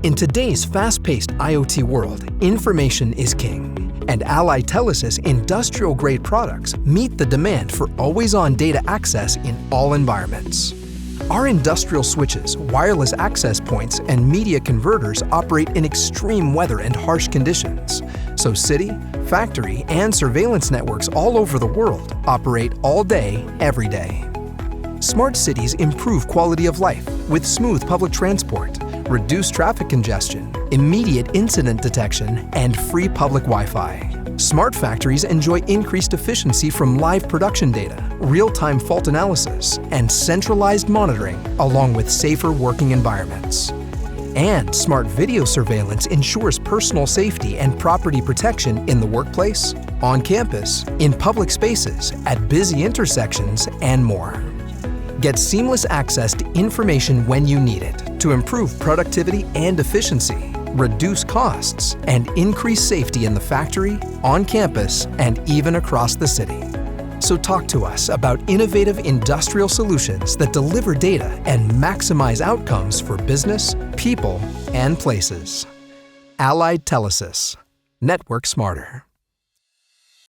In today's fast-paced IoT world, information is king. And Allied Telesis industrial-grade products meet the demand for always-on data access in all environments. Our industrial switches, wireless access points, and media converters operate in extreme weather and harsh conditions. So city, factory, and surveillance networks all over the world operate all day, every day. Smart cities improve quality of life with smooth public transport, reduced traffic congestion, immediate incident detection, and free public Wi-Fi. Smart factories enjoy increased efficiency from live production data, real-time fault analysis, and centralized monitoring, along with safer working environments. And smart video surveillance ensures personal safety and property protection in the workplace, on campus, in public spaces, at busy intersections, and more. Get seamless access to information when you need it to improve productivity and efficiency, reduce costs, and increase safety in the factory, on campus, and even across the city. So talk to us about innovative industrial solutions that deliver data and maximize outcomes for business, people, and places. Allied Telesis. Network smarter.